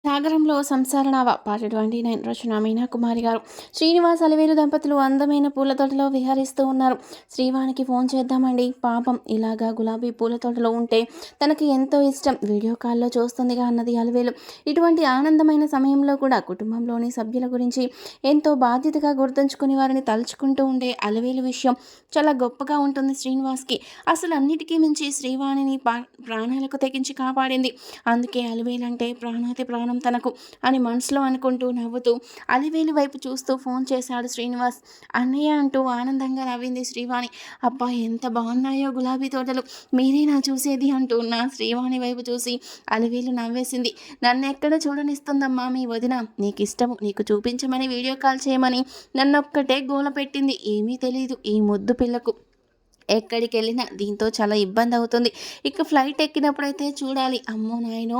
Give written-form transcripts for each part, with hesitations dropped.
సాగరంలో సంసార నావ పార్ట్ 29 రచన మీనా కుమారి గారు. శ్రీనివాస్ అలివేలు దంపతులు అందమైన పూల తోటలో విహరిస్తూ ఉన్నారు. శ్రీవానికి ఫోన్ చేద్దామండి, పాపం ఇలాగా గులాబీ పూల తోటలో ఉంటే తనకి ఎంతో ఇష్టం, వీడియో కాల్లో చూస్తుందిగా అన్నది అలివేలు. ఇటువంటి ఆనందమైన సమయంలో కూడా కుటుంబంలోని సభ్యుల గురించి ఎంతో బాధ్యతగా గుర్తుంచుకుని వారిని తలుచుకుంటూ ఉండే అలివేలు విషయం చాలా గొప్పగా ఉంటుంది శ్రీనివాస్కి. అసలు అన్నిటికీ మించి శ్రీవాణిని ప్రాణాలకు తెగించి కాపాడింది. అందుకే అలివేలు అంటే ప్రాణాతి ప్రాణం తనకు అని మనసులో అనుకుంటూ నవ్వుతూ అలివేలు వైపు చూస్తూ ఫోన్ చేశాడు శ్రీనివాస్. అన్నయ్య అంటూ ఆనందంగా నవ్వింది శ్రీవాణి. అబ్బా ఎంత బాగున్నాయో గులాబీ తోటలు, మీరేనా చూసేది అంటూ నా శ్రీవాణి వైపు చూసి అలివేలు నవ్వేసింది. నన్నెక్కడ చూడనిస్తుందమ్మా మీ వదిన, నీకు ఇష్టము నీకు చూపించమని వీడియో కాల్ చేయమని నన్నొక్కటే గోల పెట్టింది. ఏమీ తెలీదు ఈ ముద్దు పిల్లకు, ఎక్కడికి వెళ్ళినా దీంతో చాలా ఇబ్బంది అవుతుంది. ఇక ఫ్లైట్ ఎక్కినప్పుడైతే చూడాలి, అమ్మో నాయనో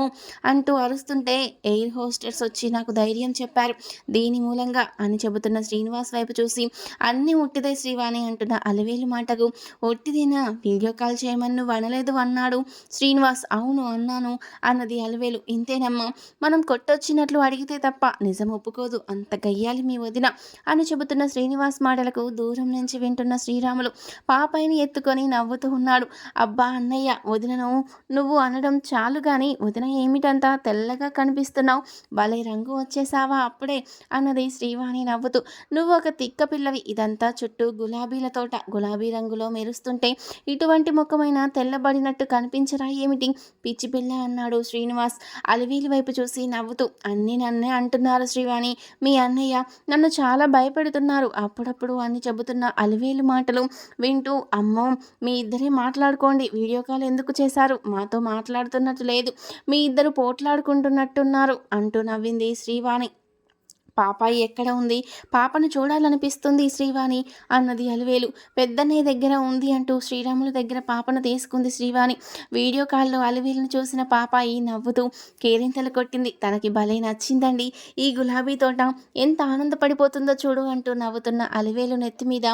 అంటూ అరుస్తుంటే ఎయిర్ హోస్టర్స్ వచ్చి నాకు ధైర్యం చెప్పారు దీని మూలంగా అని చెబుతున్న శ్రీనివాస్ వైపు చూసి అన్నీ ఉట్టిదే శ్రీవాణి అంటున్న అలివేలు మాటకు, ఒట్టిదేనా వీడియో కాల్ చేయమని నువ్వు అనలేదు అన్నాడు శ్రీనివాస్. అవును అన్నాను అన్నది అలివేలు. ఇంతేనమ్మా, మనం కొట్టొచ్చినట్లు అడిగితే తప్ప నిజం ఒప్పుకోదు, అంత గయ్యాలి మీ వదిన అని చెబుతున్న శ్రీనివాస్ మాటలకు దూరం నుంచి వింటున్న శ్రీరాములు పాపైని ఎత్తుకొని నవ్వుతూ ఉన్నాడు. అబ్బా అన్నయ్య, వదినను నువ్వు అనడం చాలు గాని వదిన ఏమిటంతా తెల్లగా కనిపిస్తున్నావు, భలే రంగు వచ్చేసావా అప్పుడే అన్నది శ్రీవాణి నవ్వుతూ. నువ్వు ఒక తిక్క పిల్లవి, ఇదంతా చుట్టూ గులాబీల తోట, గులాబీ రంగులో మెరుస్తుంటే ఇటువంటి ముఖమైన తెల్లబడినట్టు కనిపించరా ఏమిటి పిచ్చి పిల్ల అన్నాడు శ్రీనివాస్ అలివేలు వైపు చూసి నవ్వుతూ. అన్నీ నన్నే అంటున్నారు శ్రీవాణి, మీ అన్నయ్య నన్ను చాలా భయపెడుతున్నారు అప్పుడప్పుడు అని చెబుతున్న అలివేలు మాటలు వింటూ, అమ్మో మీ ఇద్దరే మాట్లాడుకోండి, వీడియో కాల్ ఎందుకు చేశారు, మాతో మాట్లాడుతున్నట్టు లేదు, మీ ఇద్దరు పోట్లాడుకుంటున్నట్టున్నారు అంటూ నవ్వింది శ్రీవాణి. పాపాయి ఎక్కడ ఉంది, పాపను చూడాలనిపిస్తుంది శ్రీవాణి అన్నది అలివేలు. పెద్దన్నయ్య దగ్గర ఉంది అంటూ శ్రీరాముల దగ్గర పాపను తీసుకుంది శ్రీవాణి. వీడియో కాల్లో అలివేలును చూసిన పాపాయి నవ్వుతూ కేరింతలు కొట్టింది. తనకి భలే నచ్చిందండి ఈ గులాబీ తోట, ఎంత ఆనందపడిపోతుందో చూడు అంటూ నవ్వుతున్న అలివేలు నెత్తి మీద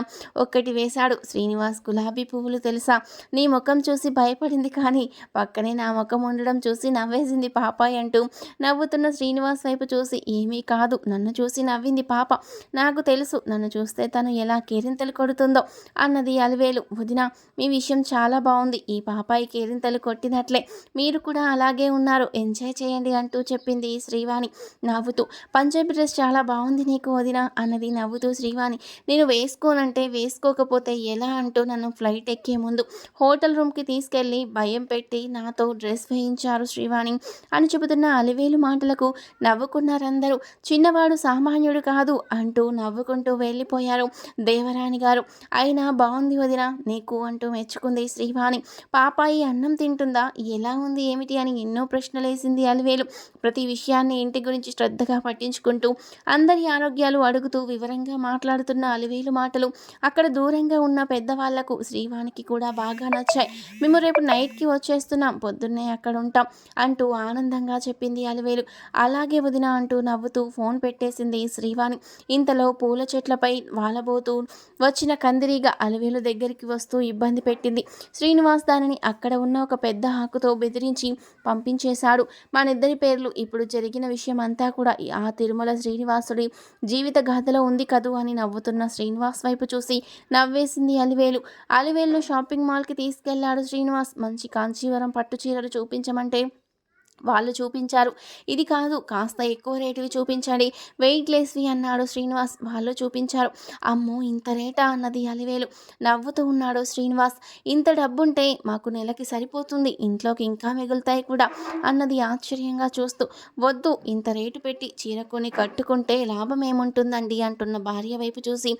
ఒక్కటి వేశాడు శ్రీనివాస్. గులాబీ పువ్వులు తెలుసా, నీ ముఖం చూసి భయపడింది కానీ పక్కనే నా ముఖం ఉండడం చూసి నవ్వేసింది పాపాయి అంటూ నవ్వుతున్న శ్రీనివాస్ వైపు చూసి, ఏమీ కాదు నన్ను చూసి నవ్వింది పాప, నాకు తెలుసు నన్ను చూస్తే తను ఎలా కేరింతలు కొడుతుందో అన్నది అలివేలు. వదిన మీ విషయం చాలా బాగుంది, ఈ పాపాయి కేరింతలు కొట్టినట్లే మీరు కూడా అలాగే ఉన్నారు, ఎంజాయ్ చేయండి అంటూ చెప్పింది శ్రీవాణి నవ్వుతూ. పంజాబీ డ్రెస్ చాలా బాగుంది నీకు వదిన అన్నది నవ్వుతూ శ్రీవాణి. నేను వేసుకోనంటే వేసుకోకపోతే ఎలా అంటూ నన్ను ఫ్లైట్ ఎక్కే ముందు హోటల్ రూమ్కి తీసుకెళ్ళి భయం పెట్టి నాతో డ్రెస్ వేయించారు శ్రీవాణి అని చెబుతున్న అలివేలు మాటలకు నవ్వుకున్నారందరూ. చిన్నవాడు సామాన్యుడు కాదు అంటూ నవ్వుకుంటూ వెళ్ళిపోయారు దేవరాణి గారు. అయినా బాగుంది వదిన నీకు అంటూ మెచ్చుకుంది శ్రీవాణి. పాపాయి అన్నం తింటుందా, ఎలా ఉంది ఏమిటి అని ఎన్నో ప్రశ్నలేసింది అలివేలు. ప్రతి విషయాన్ని ఇంటి గురించి శ్రద్ధగా పట్టించుకుంటూ అందరి ఆరోగ్యాలు అడుగుతూ వివరంగా మాట్లాడుతున్న అలివేలు మాటలు అక్కడ దూరంగా ఉన్న పెద్దవాళ్లకు శ్రీవాణికి కూడా బాగా నచ్చాయి. మేము రేపు నైట్కి వచ్చేస్తున్నాం, పొద్దున్నే అక్కడ ఉంటాం అంటూ ఆనందంగా చెప్పింది అలివేలు. అలాగే వదిన అంటూ నవ్వుతూ ఫోన్ పెట్టేసింది శ్రీవాణి. ఇంతలో పూల చెట్లపై వాలబోతూ వచ్చిన కందిరీగ అలివేలు దగ్గరికి వస్తూ ఇబ్బంది పెట్టింది. శ్రీనివాస్ దానిని అక్కడ ఉన్న ఒక పెద్ద ఆకుతో బెదిరించి పంపించేశాడు. మనిద్దరి పేర్లు ఇప్పుడు జరిగిన విషయం అంతా కూడా ఆ తిరుమల శ్రీనివాసుడి జీవిత గాథలో ఉంది కదూ అని నవ్వుతున్న శ్రీనివాస్ వైపు చూసి నవ్వేసింది అలివేలు. అలివేలును షాపింగ్ మాల్కి తీసుకెళ్లాడు శ్రీనివాస్. మంచి కాంచీవరం పట్టు చీరలు చూపించమంటే వాళ్ళు చూపించారు. ఇది కాదు కాస్త ఎక్కువ రేటువి చూపించండి, వెయిట్ లెస్వి అన్నాడు శ్రీనివాస్. వాళ్ళు చూపించారు. అమ్మో ఇంత రేటా అన్నది అలివేలు. నవ్వుతూ ఉన్నాడు శ్రీనివాస్. ఇంత డబ్బుంటే మాకు నెలకి సరిపోతుంది, ఇంట్లోకి ఇంకా మిగులుతాయి కూడా అన్నది ఆశ్చర్యంగా చూస్తూ. వద్దు, ఇంత రేటు పెట్టి చీర కొని కట్టుకుంటే లాభం ఏముంటుందండి అంటున్న భార్య వైపు చూసి,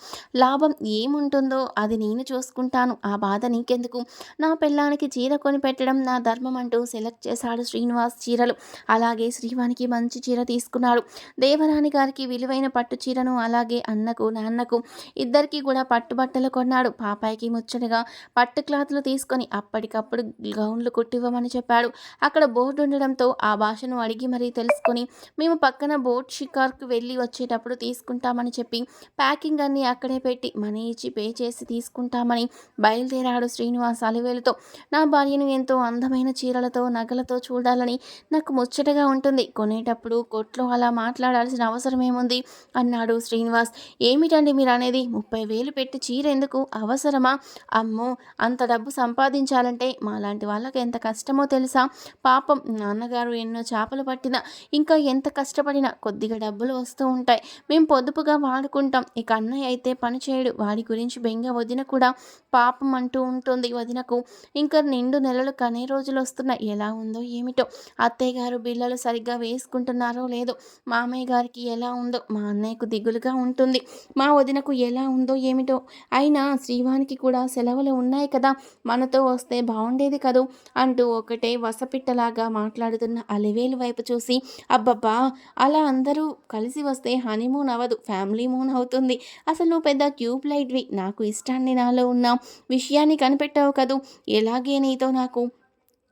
లాభం ఏముంటుందో అది నేను చూసుకుంటాను, ఆ బాధ నీకెందుకు, నా పెళ్ళానికి చీర కొని పెట్టడం నా ధర్మం అంటూ సెలెక్ట్ చేశాడు శ్రీనివాస్ చీరలు. అలాగే శ్రీవానికి మంచి చీర తీసుకున్నాడు. దేవరాణి గారికి విలువైన పట్టు చీరను, అలాగే అన్నకు నాన్నకు ఇద్దరికి కూడా పట్టుబట్టలు కొన్నాడు. పాపాయికి ముచ్చటగా పట్టు క్లాత్లు తీసుకొని అప్పటికప్పుడు గౌన్లు కుట్టివ్వమని చెప్పాడు. అక్కడ బోర్డు ఉండడంతో ఆ భాషను అడిగి మరీ తెలుసుకొని మేము పక్కన బోట్ షికార్కు వెళ్ళి వచ్చేటప్పుడు తీసుకుంటామని చెప్పి ప్యాకింగ్ అన్నీ అక్కడే పెట్టి మనీ ఇచ్చి పే చేసి తీసుకుంటామని బయలుదేరాడు శ్రీనివాస్ అలివేలుతో. నా భార్యను ఎంతో అందమైన చీరలతో నగలతో చూడాలని నాకు ముచ్చటగా ఉంటుంది. కొనేటప్పుడు కొట్లో అలా మాట్లాడాల్సిన అవసరం ఏముంది అన్నాడు శ్రీనివాస్. ఏమిటండి మీరు అనేది? 30,000 పెట్టి చీర ఎందుకు? అవసరమా? అమ్మో, అంత డబ్బు సంపాదించాలంటే మాలాంటి వాళ్ళకి ఎంత కష్టమో తెలుసా? పాపం నాన్నగారు ఎన్నో చేపలు పట్టినా ఇంకా ఎంత కష్టపడినా కొద్దిగా డబ్బులు వస్తూ ఉంటాయి. మేము పొదుపుగా వాడుకుంటాం. ఇక అన్నయ్య అయితే పని చేయడు. వాడి గురించి బెంగ వదిన కూడా పాపం అంటూ ఉంటుంది వదినకు. ఇంకా నిండు నెలలు కనే రోజులు వస్తున్నాయి. ఎలా ఉందో ఏమిటో. అత్తయ్య గారు బిళ్ళలు సరిగ్గా వేసుకుంటున్నారో లేదో, మామయ్య గారికి ఎలా ఉందో, మా అన్నయ్యకు దిగులుగా ఉంటుంది. మా వదినకు ఎలా ఉందో ఏమిటో. అయినా శ్రీవానికి కూడా సెలవులు ఉన్నాయి కదా, మనతో వస్తే బాగుండేది కదూ అంటూ ఒకటే వసపిట్టలాగా మాట్లాడుతున్న అలివేలు వైపు చూసి, అబ్బబ్బా, అలా అందరూ కలిసి వస్తే హనీమూన్ అవ్వదు, ఫ్యామిలీ మూన్ అవుతుంది. అసలు నువ్వు పెద్ద ట్యూబ్ లైట్వి. నాకు ఇష్టాన్ని నాలో ఉన్న విషయాన్ని కనిపెట్టావు కదూ. ఎలాగే నీతో నాకు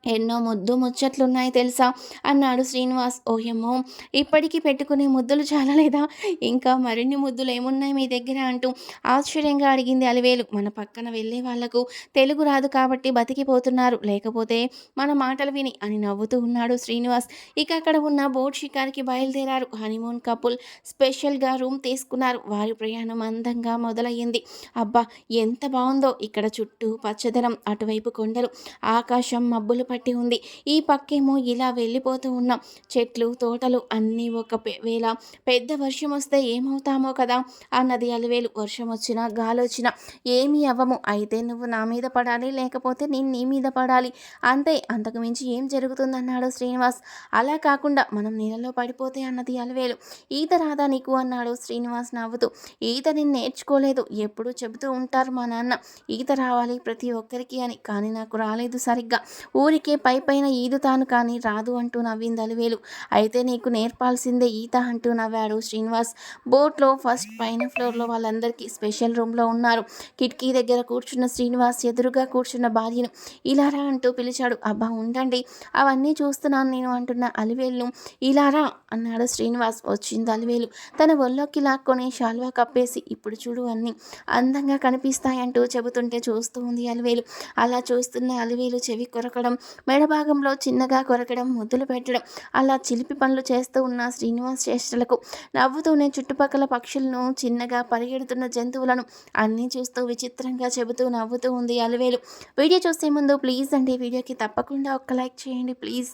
ఎన్నో ముద్దు ముచ్చట్లున్నాయి తెలుసా అన్నాడు శ్రీనివాస్. ఓయమ్మో, ఇప్పటికీ పెట్టుకునే ముద్దులు చాలలేదా? ఇంకా మరిన్ని ముద్దులు ఏమున్నాయి మీ దగ్గర అంటూ ఆశ్చర్యంగా అడిగింది అలివేలు. మన పక్కన వెళ్ళే వాళ్లకు తెలుగు రాదు కాబట్టి బతికిపోతున్నారు, లేకపోతే మన మాటలు విని అని నవ్వుతూ ఉన్నాడు శ్రీనివాస్. ఇక అక్కడ ఉన్న బోట్ షికార్కి బయలుదేరారు. హనీమూన్ కపుల్ స్పెషల్గా రూమ్ తీసుకున్నారు. వారి ప్రయాణం అందంగా మొదలయ్యింది. అబ్బా, ఎంత బాగుందో ఇక్కడ. చుట్టూ పచ్చదనం, అటువైపు కొండలు, ఆకాశం మబ్బులు పట్టి ఉంది. ఈ పక్కేమో ఇలా వెళ్ళిపోతూ ఉన్నాం. చెట్లు తోటలు అన్నీ ఒక వేళ పెద్ద వర్షం వస్తే ఏమవుతామో కదా అన్నది అలివేలు. వర్షం వచ్చినా గాలొచ్చినా ఏమీ అవ్వము. అయితే నువ్వు నా మీద పడాలి, లేకపోతే నేను నీ మీద పడాలి, అంతే. అంతకు మించి ఏం జరుగుతుందన్నాడు శ్రీనివాస్. అలా కాకుండా మనం నీళ్ళలో పడిపోతే అన్నది అలివేలు. ఈత రాదా నీకు అన్నాడు శ్రీనివాస్ నవ్వుతూ. ఈత నేను నేర్చుకోలేదు. ఎప్పుడూ చెబుతూ ఉంటారు మా నాన్న, ఈత రావాలి ప్రతి ఒక్కరికి అని, కానీ నాకు రాలేదు సరిగ్గా. ఊరికి పైపైన ఈదుతాను కానీ రాదు అంటూ నవ్వింది అలివేలు. అయితే నీకు నేర్పాల్సిందే ఈత అంటూ నవ్వాడు శ్రీనివాస్. బోట్లో ఫస్ట్ పైన ఫ్లోర్లో వాళ్ళందరికీ స్పెషల్ రూమ్లో ఉన్నారు. కిటికీ దగ్గర కూర్చున్న శ్రీనివాస్ ఎదురుగా కూర్చున్న భార్యను ఇలారా అంటూ పిలిచాడు. అబ్బా ఉండండి, అవన్నీ చూస్తున్నాను నేను అంటున్న అలివేలును ఇలారా అన్నాడు శ్రీనివాస్. వచ్చింది అలివేలు. తన ఒళ్ళోకి లాక్కొని శాల్వా కప్పేసి, ఇప్పుడు చూడు అన్నీ అందంగా కనిపిస్తాయంటూ చెబుతుంటే చూస్తూ ఉంది అలివేలు. అలా చూస్తున్న అలివేలు చెవి కొరకడం, మెడ భాగంలో చిన్నగా కొరకడం, ముద్దులు పెట్టడం, అలా చిలిపి పనులు చేస్తూ ఉన్న శ్రీనివాస్ చేష్టలకు నవ్వుతూనే చుట్టుపక్కల పక్షులను, చిన్నగా పరిగెడుతున్న జంతువులను అన్నీ చూస్తూ విచిత్రంగా చెబుతూ నవ్వుతూ ఉంది అలివేలు. వీడియో చూసే ముందు ప్లీజ్ అండి, వీడియోకి తప్పకుండా ఒక్క లైక్ చేయండి ప్లీజ్.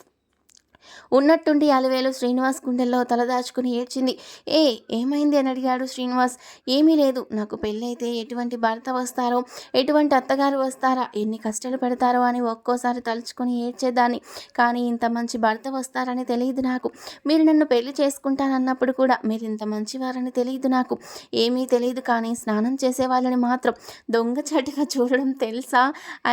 ఉన్నట్టుండి అలివేలు శ్రీనివాస్ గుండెల్లో తలదాచుకుని ఏడ్చింది. ఏమైంది అని అడిగాడు శ్రీనివాస్. ఏమీ లేదు, నాకు పెళ్ళైతే ఎటువంటి భర్త వస్తారో, ఎటువంటి అత్తగారు వస్తారా, ఎన్ని కష్టాలు పెడతారో అని ఒక్కోసారి తలుచుకొని ఏడ్చేదాన్ని. కానీ ఇంత మంచి భర్త వస్తారని తెలియదు నాకు. మీరు నన్ను పెళ్లి చేసుకుంటానన్నప్పుడు కూడా మీరు ఇంత మంచివారని తెలియదు నాకు. ఏమీ తెలియదు, కానీ స్నానం చేసే వాళ్ళని మాత్రం దొంగచాటుగా చూడడం తెలుసా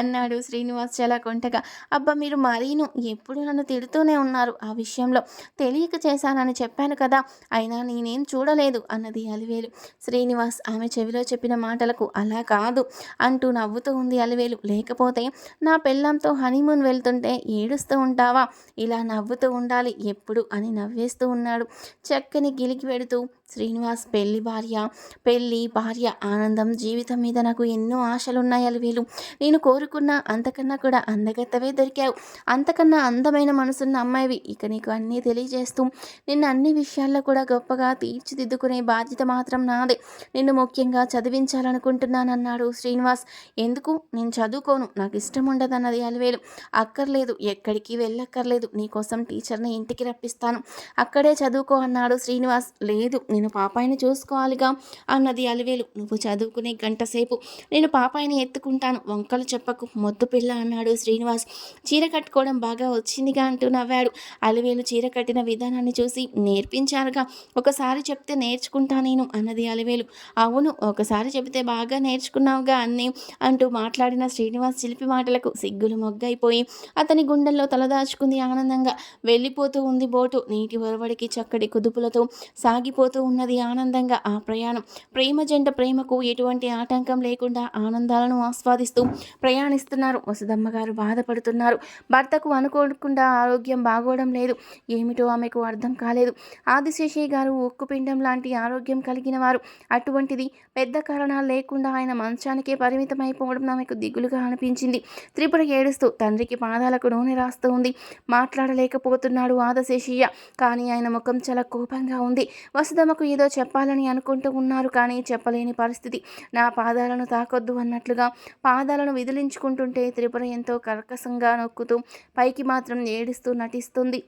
అన్నాడు శ్రీనివాస్ చాలా కొంటగా. అబ్బా, మీరు మరీను ఎప్పుడు నన్ను తిడుతూనే ఉన్నారు. ఆ విషయంలో తెలియక చేశానని చెప్పాను కదా, అయినా నేనేం చూడలేదు అన్నది అలివేలు. శ్రీనివాస్ ఆమె చెవిలో చెప్పిన మాటలకు అలా కాదు అంటూ నవ్వుతూ ఉంది అలివేలు. లేకపోతే నా పెళ్ళంతో హనీమూన్ వెళ్తుంటే ఏడుస్తూ ఉంటావా? ఇలా నవ్వుతూ ఉండాలి ఎప్పుడు అని నవ్వేస్తూ ఉన్నాడు చక్కని గిలికి పెడుతూ శ్రీనివాస్. పెళ్ళి భార్య ఆనందం, జీవితం మీద నాకు ఎన్నో ఆశలున్నాయి అలివేలు. నేను కోరుకున్న అంతకన్నా కూడా అందగత్తవే దొరికావు. అంతకన్నా అందమైన మనసున్న అమ్మాయివి. ఇక నీకు అన్నీ తెలియజేస్తూ నిన్ను అన్ని విషయాల్లో కూడా గొప్పగా తీర్చిదిద్దుకునే బాధ్యత మాత్రం నాదే. నిన్ను ముఖ్యంగా చదివించాలనుకుంటున్నానన్నాడు శ్రీనివాస్. ఎందుకు? నేను చదువుకోను, నాకు ఇష్టం ఉండదన్నది అలివేలు. అక్కర్లేదు, ఎక్కడికి వెళ్ళక్కర్లేదు, నీకోసం టీచర్ని ఇంటికి రప్పిస్తాను, అక్కడే చదువుకో అన్నాడు శ్రీనివాస్. లేదు, నేను పాపాయిని చూసుకోవాలిగా అన్నది అలివేలు. నువ్వు చదువుకునే గంట సేపు నేను పాపాయిని ఎత్తుకుంటాను, వంకలు చెప్పకు మొద్దు పిల్ల అన్నాడు శ్రీనివాస్. చీర కట్టుకోవడం బాగా వచ్చిందిగా అంటూ నవ్వాడు. అలివేలు చీర కట్టిన విధానాన్ని చూసి, నేర్పించారుగా, ఒకసారి చెప్తే నేర్చుకుంటా నేను అన్నది అలివేలు. అవును, ఒకసారి చెబితే బాగా నేర్చుకున్నావుగా అన్నీ అంటూ మాట్లాడిన శ్రీనివాస్ చిలిపి మాటలకు సిగ్గులు మొగ్గైపోయి అతని గుండెల్లో తలదాచుకుంది ఆనందంగా. వెళ్ళిపోతూ ఉంది బోటు. నీటి ఒరవడికి చక్కటి కుదుపులతో సాగిపోతూ ఉన్నది ఆనందంగా ఆ ప్రయాణం. ప్రేమ జంట ప్రేమకు ఎటువంటి ఆటంకం లేకుండా ఆనందాలను ఆస్వాదిస్తూ ప్రయాణిస్తున్నారు. వసుదమ్మ గారు బాధపడుతున్నారు. భర్తకు అనుకోకుండా ఆరోగ్యం బాగో బాగోవడం లేదు. ఏమిటో ఆమెకు అర్థం కాలేదు. ఆదిశేషయ్య గారు ఉక్కుపిండం లాంటి ఆరోగ్యం కలిగిన వారు. అటువంటిది పెద్ద కారణాలు లేకుండా ఆయన మంచానికే పరిమితమైపోవడం ఆమెకు దిగులుగా అనిపించింది. త్రిపుర ఏడుస్తూ తండ్రికి పాదాలకు నూనె రాస్తూ ఉంది. మాట్లాడలేకపోతున్నాడు ఆదిశేషయ్య. కానీ ఆయన ముఖం చాలా కోపంగా ఉంది. వసుధమ్మకు ఏదో చెప్పాలని అనుకుంటూ ఉన్నారు, కానీ చెప్పలేని పరిస్థితి. నా పాదాలను తాకొద్దు అన్నట్లుగా పాదాలను విదిలించుకుంటుంటే త్రిపుర ఎంతో కర్కశంగా నొక్కుతూ పైకి మాత్రం ఏడుస్తూ నటిస్తుంది.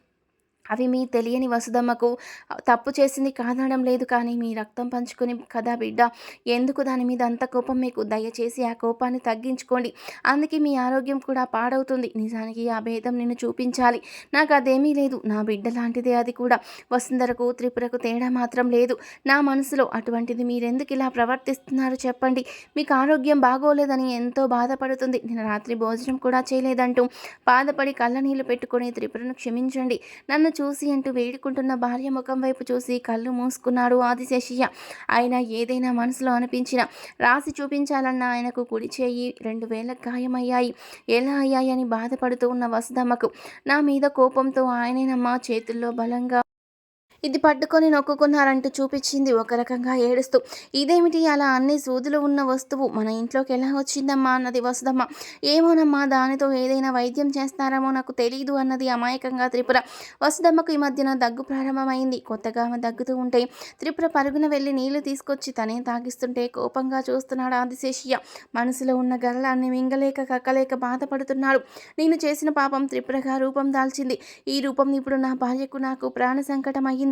అవి మీ తెలియని వసుధమ్మకు తప్పు చేసింది కాదనడం లేదు, కానీ మీ రక్తం పంచుకుని కదా బిడ్డ, ఎందుకు దాని మీద అంత కోపం మీకు? దయచేసి ఆ కోపాన్ని తగ్గించుకోండి. అందుకే మీ ఆరోగ్యం కూడా పాడవుతుంది. నిజానికి ఆ భేదం నిన్ను చూపించాలి. నాకు అదేమీ లేదు. నా బిడ్డ లాంటిదే అది కూడా. వసుంధరకు త్రిపురకు తేడా మాత్రం లేదు నా మనసులో. అటువంటిది మీరెందుకు ఇలా ప్రవర్తిస్తున్నారు చెప్పండి? మీకు ఆరోగ్యం బాగోలేదని ఎంతో బాధపడుతుంది. నేను రాత్రి భోజనం కూడా చేయలేదంటూ బాధపడి కళ్ళనీళ్ళు పెట్టుకొని త్రిపురను క్షమించండి, నన్ను చూసి అంటూ వేడుకుంటున్న భార్య ముఖం వైపు చూసి కళ్ళు మూసుకున్నాడు ఆదిశేషయ్య. ఆయన ఏదైనా మనసులో అనిపించినా రాసి చూపించాలన్న ఆయనకు కుడి చేయి 2 వేల గాయమయ్యాయి. ఎలా అయ్యాయని బాధపడుతూ ఉన్న వసుధమ్మకు నా మీద కోపంతో ఆయనేనమ్మా చేతుల్లో బలంగా ఇది పట్టుకొని నొక్కుకున్నారంటూ చూపించింది ఒక రకంగా ఏడుస్తూ. ఇదేమిటి అలా అన్ని సూదులు ఉన్న వస్తువు మన ఇంట్లోకి ఎలా వచ్చిందమ్మా అన్నది వసుధమ్మ. ఏమోనమ్మా, దానితో ఏదైనా వైద్యం చేస్తారేమో నాకు తెలియదు అన్నది అమాయకంగా త్రిపుర. వసుధమ్మకు ఈ మధ్యన దగ్గు ప్రారంభమైంది. కొత్తగా ఆమె దగ్గుతూ ఉంటే త్రిపుర పరుగున వెళ్ళి నీళ్లు తీసుకొచ్చి తనే తాగిస్తుంటే కోపంగా చూస్తున్నాడు ఆదిశేషయ్య. మనసులో ఉన్న గరళాన్ని మింగలేక కక్కలేక బాధపడుతున్నాడు. నేను చేసిన పాపం త్రిపురగా రూపం దాల్చింది. ఈ రూపం ఇప్పుడు నా భార్యకు నాకు ప్రాణ సంకటం అయ్యింది.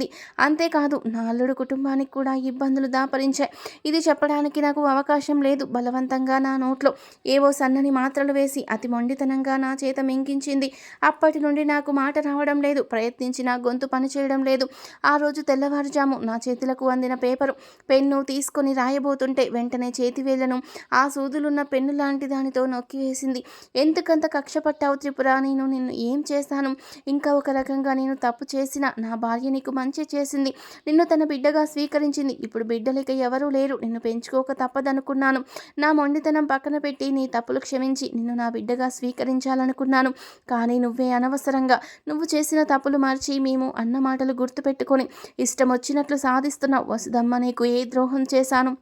అంతేకాదు నా అల్లుడు కుటుంబానికి కూడా ఇబ్బందులు దాపరించాయి. ఇది చెప్పడానికి నాకు అవకాశం లేదు. బలవంతంగా నా నోట్లో ఏవో సన్నని మాత్రలు వేసి అతి మొండితనంగా నా చేత మింగించింది. అప్పటి నుండి నాకు మాట రావడం లేదు. ప్రయత్నించి నా గొంతు పనిచేయడం లేదు. ఆ రోజు తెల్లవారుజాము నా చేతులకు అందిన పేపరు పెన్ను తీసుకొని రాయబోతుంటే వెంటనే చేతివేళ్లను ఆ సూదులున్న పెన్ను లాంటి దానితో నొక్కివేసింది. ఎందుకంత కక్ష పట్టావు త్రిపుర? నేను నిన్ను ఏం చేశాను? ఇంకా ఒక రకంగా నేను తప్పు చేసిన నా భార్య నీకు మంచి చేసింది. నిన్ను తన బిడ్డగా స్వీకరించింది. ఇప్పుడు బిడ్డలిక ఎవరూ లేరు. నిన్ను పెంచుకోక తప్పదనుకున్నాను. నా మొండితనం పక్కన పెట్టి నీ తప్పులు క్షమించి నిన్ను నా బిడ్డగా స్వీకరించాలనుకున్నాను. కానీ నువ్వే అనవసరంగా నువ్వు చేసిన తప్పులు మర్చి మేము అన్న మాటలు గుర్తుపెట్టుకొని ఇష్టం వచ్చినట్లు సాధిస్తున్నావు. వసుధమ్మ, నీకు ఏ ద్రోహం చేశాను?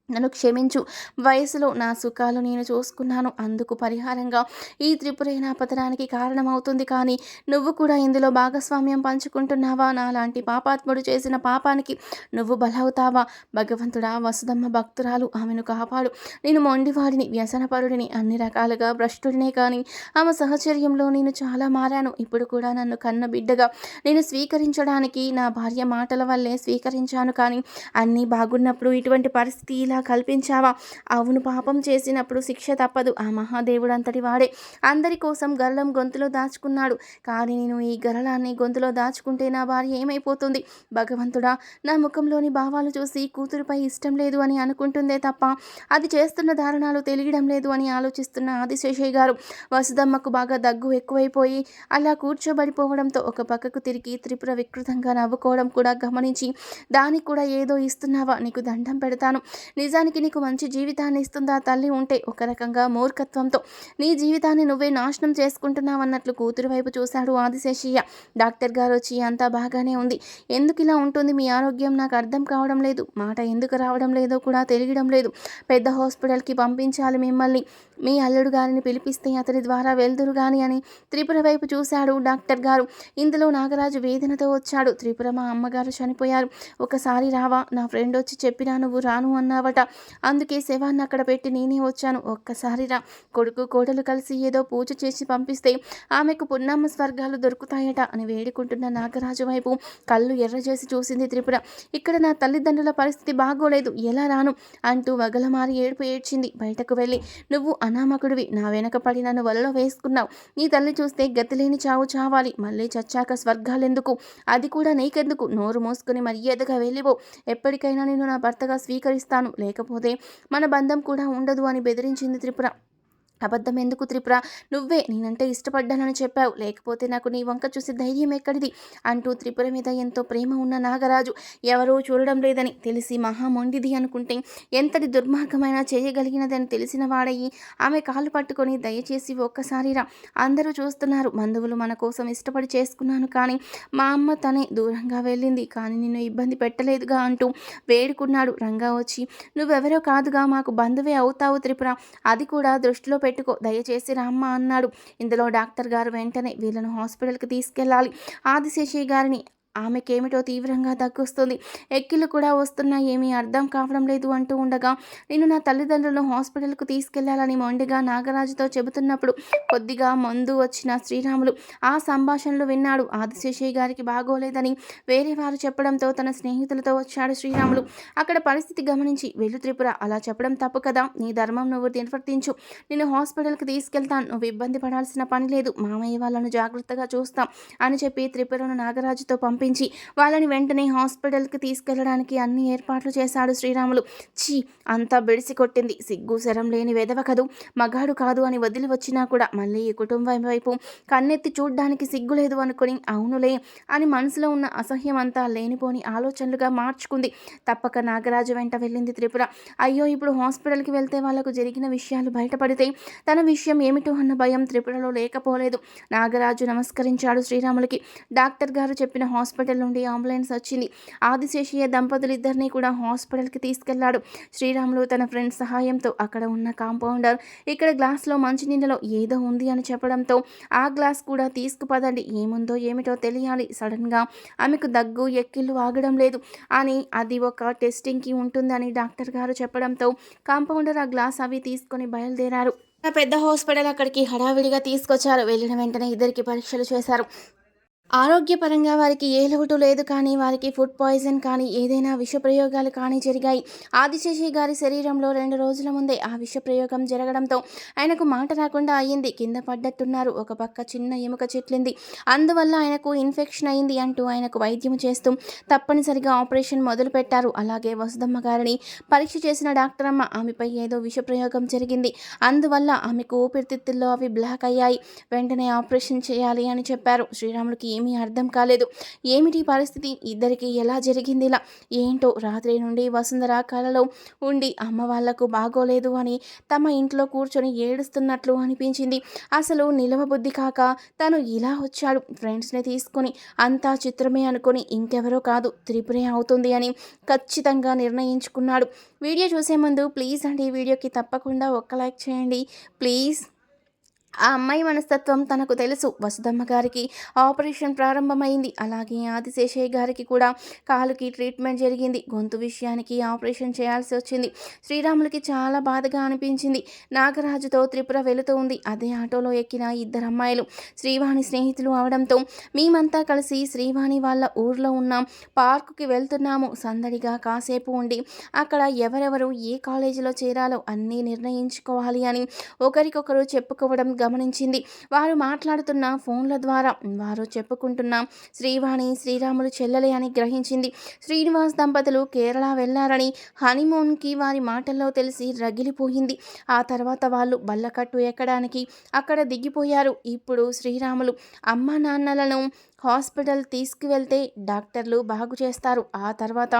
నన్ను క్షమించు. వయసులో నా సుఖాలు నేను చూసుకున్నాను. అందుకు పరిహారంగా ఈ త్రిపురే నా పతనానికి కారణమవుతుంది. కానీ నువ్వు కూడా ఇందులో భాగస్వామ్యం పంచుకుంటున్నావా? నాలాంటి పాపాత్ముడు చేసిన పాపానికి నువ్వు బలవుతావా? భగవంతుడా, వసుధమ్మ భక్తురాలు, ఆమెను కాపాడు. నేను మొండివాడిని, వ్యసనపరుడిని, అన్ని రకాలుగా భ్రష్టుడినే. కానీ ఆమె సహచర్యంలో నేను చాలా మారాను. ఇప్పుడు కూడా నన్ను కన్న బిడ్డగా నేను స్వీకరించడానికి నా భార్య మాటల వల్లే స్వీకరించాను. కానీ అన్నీ బాగున్నప్పుడు ఇటువంటి పరిస్థితి ఇలా కల్పించావా? అవును, పాపం చేసినప్పుడు శిక్ష తప్పదు. ఆ మహాదేవుడు అంతటి వాడే అందరి కోసం గరళం గొంతులో దాచుకున్నాడు. కానీ నేను ఈ గరళాన్ని గొంతులో దాచుకుంటే నా భార్య ఏమైపోతుంది? భగవంతుడా, నా ముఖంలోని భావాలు చూసి కూతురుపై ఇష్టం లేదు అని అనుకుంటుందే తప్ప అది చేస్తున్న దారుణాలు తెలియడం లేదు అని ఆలోచిస్తున్న ఆదిశేషయ్య గారు వసుధమ్మకు బాగా దగ్గు ఎక్కువైపోయి అలా కూర్చోబడిపోవడంతో ఒక పక్కకు తిరిగి త్రిపుర వికృతంగా నవ్వుకోవడం కూడా గమనించి, దానికి కూడా ఏదో ఇస్తున్నావా? నీకు దండం పెడతాను. నిజానికి నీకు మంచి జీవితాన్ని ఇస్తుందా తల్లి ఉంటే? ఒక రకంగా మూర్ఖత్వంతో నీ జీవితాన్ని నువ్వే నాశనం చేసుకుంటున్నావన్నట్లు కూతురు వైపు చూశాడు ఆదిశేషయ్య. డాక్టర్ గారు వచ్చి అంతా బాగానే ఉంది, ఎందుకు ఇలా ఉంటుంది మీ ఆరోగ్యం నాకు అర్థం కావడం లేదు, మాట ఎందుకు రావడం లేదో కూడా తెలియడం లేదు, పెద్ద హాస్పిటల్కి పంపించాలి మిమ్మల్ని, మీ అల్లుడు గారిని పిలిపిస్తే అతడి ద్వారా వెళ్దురు గాని అని త్రిపుర వైపు చూశాడు డాక్టర్ గారు. ఇందులో నాగరాజు వేదనతో వచ్చాడు. త్రిపుర, మా అమ్మగారు చనిపోయారు, ఒకసారి రావా? నా ఫ్రెండ్ వచ్చి చెప్పినా నువ్వు రాను అన్నావట. అందుకే శవాన్ని అక్కడ పెట్టి నేనే వచ్చాను. ఒక్కసారి రా. కొడుకు కోడలు కలిసి ఏదో పూజ చేసి పంపిస్తే ఆమెకు పున్నమ్మ స్వర్గాలు దొరుకుతాయట అని వేడుకుంటున్న నాగరాజు వైపు కళ్ళు ఎర్రచేసి చూసింది త్రిపుర. ఇక్కడ నా తల్లిదండ్రుల పరిస్థితి బాగోలేదు, ఎలా రాను అంటూ వగలమారి ఏడుపు ఏడ్చింది. బయటకు వెళ్ళి, నువ్వు అనామకుడివి, నా వెనక పడి నన్ను వలలో వేసుకున్నావు. నీ తల్లి చూస్తే గతిలేని చావు చావాలి, మళ్ళీ చచ్చాక స్వర్గాలెందుకు? అది కూడా నీకెందుకు? నోరు మూసుకుని మర్యాదగా వెళ్ళిపో. ఎప్పటికైనా నేను నా భర్తగా స్వీకరిస్తాను, లేకపోతే మన బంధం కూడా ఉండదు అని బెదిరించింది త్రిపుర. అబద్ధం ఎందుకు త్రిపుర? నువ్వే నేనంటే ఇష్టపడ్డానని చెప్పావు. లేకపోతే నాకు నీ వంక చూసి ధైర్యం ఎక్కడిది? అంటూ త్రిపుర మీద ఎంతో ప్రేమ ఉన్న నాగరాజు ఎవరూ చూడడం లేదని తెలిసి మహా మొండిది అనుకుంటే ఎంతటి దుర్మార్గమైనా చేయగలిగినదని తెలిసిన వాడయి ఆమె కాళ్ళు పట్టుకొని దయచేసి ఒక్కసారి రా, అందరూ చూస్తున్నారు. బంధువులు మన కోసం ఇష్టపడి చేసుకున్నాను కానీ మా అమ్మ తనే దూరంగా వెళ్ళింది. కానీ నిన్ను ఇబ్బంది పెట్టలేదుగా అంటూ వేడుకున్నాడు. రంగా వచ్చి నువ్వెవరో కాదుగా, మాకు బంధువే అవుతావు త్రిపుర, అది కూడా దృష్టిలో పెట్టుకో, దయచేసి రామ్మ అన్నాడు. ఇందులో డాక్టర్ గారు వెంటనే వీళ్ళను హాస్పిటల్కి తీసుకెళ్ళాలి. ఆదిశేషయ్య గారిని ఆమెకేమిటో తీవ్రంగా దగ్గొస్తుంది. ఎక్కిళ్ళు కూడా వస్తున్నా ఏమీ అర్థం కావడం లేదు అంటూ ఉండగా నేను నా తల్లిదండ్రులను హాస్పిటల్కు తీసుకెళ్లాలని మొండిగా నాగరాజుతో చెబుతున్నప్పుడు కొద్దిగా మందు వచ్చిన శ్రీరాములు ఆ సంభాషణలు విన్నాడు. ఆదిశేషయ్య గారికి బాగోలేదని వేరే వారు చెప్పడంతో తన స్నేహితులతో వచ్చాడు శ్రీరాములు. అక్కడ పరిస్థితి గమనించి వెళ్ళు త్రిపుర, అలా చెప్పడం తప్పు కదా, నీ ధర్మం నువ్వు నిర్వర్తించు, నేను హాస్పిటల్కి తీసుకెళ్తాను, నువ్వు ఇబ్బంది పడాల్సిన పని లేదు, మామయ్య వాళ్ళను జాగ్రత్తగా చూస్తాం అని చెప్పి త్రిపురను నాగరాజుతో పంపించి వాళ్ళని వెంటనే హాస్పిటల్కి తీసుకెళ్లడానికి అన్ని ఏర్పాట్లు చేశాడు శ్రీరాములు. ఛీ, అంతా బెడిసి కొట్టింది. సిగ్గు శరం లేని వెధవ కదూ, మగాడు కాదు అని వదిలి వచ్చినా కూడా మళ్ళీ ఈ కుటుంబం వైపు కన్నెత్తి చూడ్డానికి సిగ్గులేదు అనుకుని అవునులే అని మనసులో ఉన్న అసహ్యం అంతా లేనిపోని ఆలోచనలుగా మార్చుకుంది. తప్పక నాగరాజు వెంట వెళ్ళింది త్రిపుర. అయ్యో, ఇప్పుడు హాస్పిటల్కి వెళ్తే వాళ్లకు జరిగిన విషయాలు బయటపడితే తన విషయం ఏమిటో అన్న భయం త్రిపురలో లేకపోలేదు. నాగరాజు నమస్కరించాడు శ్రీరాములకి. డాక్టర్ గారు చెప్పిన హాస్పిటల్ నుండి అంబులెన్స్ వచ్చింది. ఆదిశేషయ్య దంపతులిద్దరినీ కూడా హాస్పిటల్కి తీసుకెళ్లాడు శ్రీరాములు తన ఫ్రెండ్ సహాయంతో. అక్కడ ఉన్న కాంపౌండర్ ఇక్కడ గ్లాస్లో మంచినీళ్ళలో ఏదో ఉంది అని చెప్పడంతో ఆ గ్లాస్ కూడా తీసుకుపదండి, ఏముందో ఏమిటో తెలియాలి. సడన్గా ఆమెకు దగ్గు ఎక్కిళ్ళు ఆగడం లేదు అని అది ఒక టెస్టింగ్కి ఉంటుందని డాక్టర్ గారు చెప్పడంతో కాంపౌండర్ ఆ గ్లాస్ అవి తీసుకొని బయలుదేరారు. పెద్ద హాస్పిటల్ అక్కడికి హడావిడిగా తీసుకొచ్చారు. వెళ్ళిన వెంటనే ఇద్దరికి పరీక్షలు చేశారు. ఆరోగ్యపరంగా వారికి ఏ లోటు లేదు కానీ వారికి ఫుడ్ పాయిజన్ కానీ ఏదైనా విషప్రయోగాలు కానీ జరిగాయి. ఆదిశేషి గారి శరీరంలో 2 రోజుల ముందే ఆ విషప్రయోగం జరగడంతో ఆయనకు మాట రాకుండా అయ్యింది. కింద పడ్డట్టున్నారు. ఒక పక్క చిన్న ఎముక చిట్లింది, అందువల్ల ఆయనకు ఇన్ఫెక్షన్ అయింది అంటూ ఆయనకు వైద్యం చేస్తూ తప్పనిసరిగా ఆపరేషన్ మొదలుపెట్టారు. అలాగే వసుదమ్మ గారిని పరీక్ష చేసిన డాక్టర్ అమ్మ ఆమెపై ఏదో విషప్రయోగం జరిగింది, అందువల్ల ఆమెకు ఊపిరితిత్తుల్లో అవి బ్లాక్ అయ్యాయి, వెంటనే ఆపరేషన్ చేయాలి అని చెప్పారు. శ్రీరాములకి ఏమీ అర్థం కాలేదు. ఏమిటి పరిస్థితి, ఇద్దరికి ఎలా జరిగింది ఇలా? ఏంటో రాత్రి నుండి వసుంధర కలలో ఉండి అమ్మ వాళ్లకు బాగోలేదు అని తమ ఇంట్లో కూర్చొని ఏడుస్తున్నట్లు అనిపించింది. అసలు నిలవబుద్ధి కాక తను ఇలా వచ్చాడు. ఫ్రెండ్స్ని తీసుకొని అంతా చిత్రమే అనుకొని ఇంకెవరో కాదు త్రిపురే అవుతుంది అని ఖచ్చితంగా నిర్ణయించుకున్నాడు. వీడియో చూసే ముందు ప్లీజ్ అండి వీడియోకి తప్పకుండా ఒక్క లైక్ చేయండి ప్లీజ్. ఆ అమ్మాయి మనస్తత్వం తనకు తెలుసు. వసుదమ్మ గారికి ఆపరేషన్ ప్రారంభమైంది. అలాగే ఆదిశేషయ్య గారికి కూడా కాలుకి ట్రీట్మెంట్ జరిగింది. గొంతు విషయానికి ఆపరేషన్ చేయాల్సి వచ్చింది. శ్రీరాములకి చాలా బాధగా అనిపించింది. నాగరాజుతో త్రిపుర వెళుతూ ఉంది. అదే ఆటోలో ఎక్కిన ఇద్దరు అమ్మాయిలు శ్రీవాణి స్నేహితులు అవడంతో మేమంతా కలిసి శ్రీవాణి వాళ్ళ ఊర్లో ఉన్న పార్కుకి వెళ్తున్నాము. సందడిగా కాసేపు ఉండి అక్కడ ఎవరెవరు ఏ కాలేజీలో చేరాలో అన్నీ నిర్ణయించుకోవాలి అని ఒకరికొకరు చెప్పుకోవడం గమనించింది. వారు మాట్లాడుతున్న ఫోన్ల ద్వారా వారు చెప్పుకుంటున్న శ్రీవాణి శ్రీరాములు చెల్లెలే అని గ్రహించింది. శ్రీనివాస్ దంపతులు కేరళ వెళ్లారని హనీమూన్కి వారి మాటల్లో తెలిసి రగిలిపోయింది. ఆ తర్వాత వాళ్ళు బల్లకట్టు ఎక్కడానికి అక్కడ దిగిపోయారు. ఇప్పుడు శ్రీరాములు అమ్మా నాన్నలను హాస్పిటల్ తీసుకువెళ్తే డాక్టర్లు బాగు చేస్తారు. ఆ తర్వాత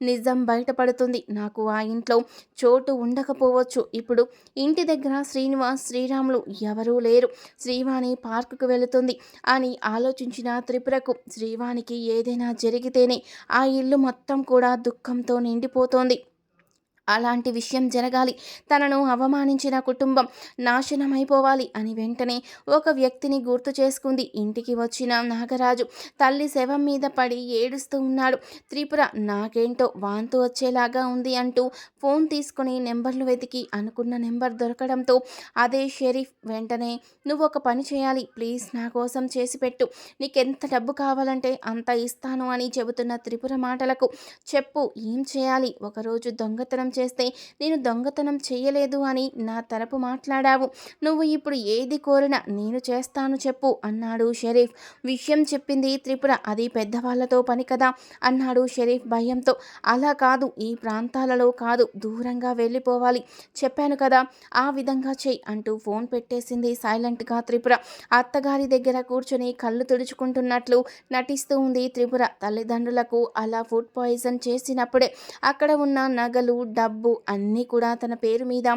నిజం బయటపడుతుంది. నాకు ఆ ఇంట్లో చోటు ఉండకపోవచ్చు. ఇప్పుడు ఇంటి దగ్గర శ్రీనివాస్ శ్రీరాములు ఎవరూ లేరు. శ్రీవాణి పార్కుకు వెళుతుంది అని ఆలోచించిన త్రిపురకు శ్రీవాణికి ఏదైనా జరిగితేనే ఆ ఇల్లు మొత్తం కూడా దుఃఖంతో నిండిపోతోంది. అలాంటి విషయం జరగాలి, తనను అవమానించిన కుటుంబం నాశనమైపోవాలి అని వెంటనే ఒక వ్యక్తిని గుర్తు చేసుకుంది. ఇంటికి వచ్చిన నాగరాజు తల్లి శవం మీద పడి ఏడుస్తూ ఉన్నాడు. త్రిపుర నాకేంటో వాంతు వచ్చేలాగా ఉంది అంటూ ఫోన్ తీసుకుని నెంబర్లు వెతికి అనుకున్న నెంబర్ దొరకడంతో అదే షరీఫ్. వెంటనే నువ్వు ఒక పని చేయాలి ప్లీజ్, నా కోసం చేసి పెట్టు, నీకెంత డబ్బు కావాలంటే అంత ఇస్తాను అని చెబుతున్న త్రిపుర మాటలకు చెప్పు ఏం చేయాలి? ఒకరోజు దొంగతనం చేస్తే నేను దొంగతనం చేయలేదు అని నా తరపు మాట్లాడావు. నువ్వు ఇప్పుడు ఏది కోరినా నేను చేస్తాను చెప్పు అన్నాడు షరీఫ్. విషయం చెప్పింది త్రిపుర. అది పెద్దవాళ్లతో పని కదా అన్నాడు షరీఫ్ భయంతో. అలా కాదు, ఈ ప్రాంతాలలో కాదు, దూరంగా వెళ్ళిపోవాలి. చెప్పాను కదా, ఆ విధంగా చెయ్యి అంటూ ఫోన్ పెట్టేసింది సైలెంట్గా త్రిపుర. అత్తగారి దగ్గర కూర్చొని కళ్ళు తుడుచుకుంటున్నట్లు నటిస్తూ ఉంది త్రిపుర. తల్లిదండ్రులకు అలా ఫుడ్ పాయిజన్ చేసినప్పుడే అక్కడ ఉన్న నగలు, డబ్బు అన్నీ కూడా తన పేరు మీద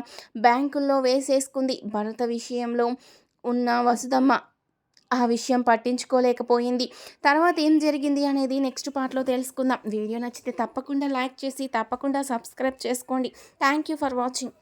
బ్యాంకుల్లో వేసేసుకుంది. భరత విషయంలో ఉన్న వసుదమ్మ ఆ విషయం పట్టించుకోలేకపోయింది. తర్వాత ఏం జరిగింది అనేది నెక్స్ట్ పార్ట్లో తెలుసుకుందాం. వీడియో నచ్చితే తప్పకుండా లైక్ చేసి తప్పకుండా సబ్స్క్రైబ్ చేసుకోండి. Thank you for watching.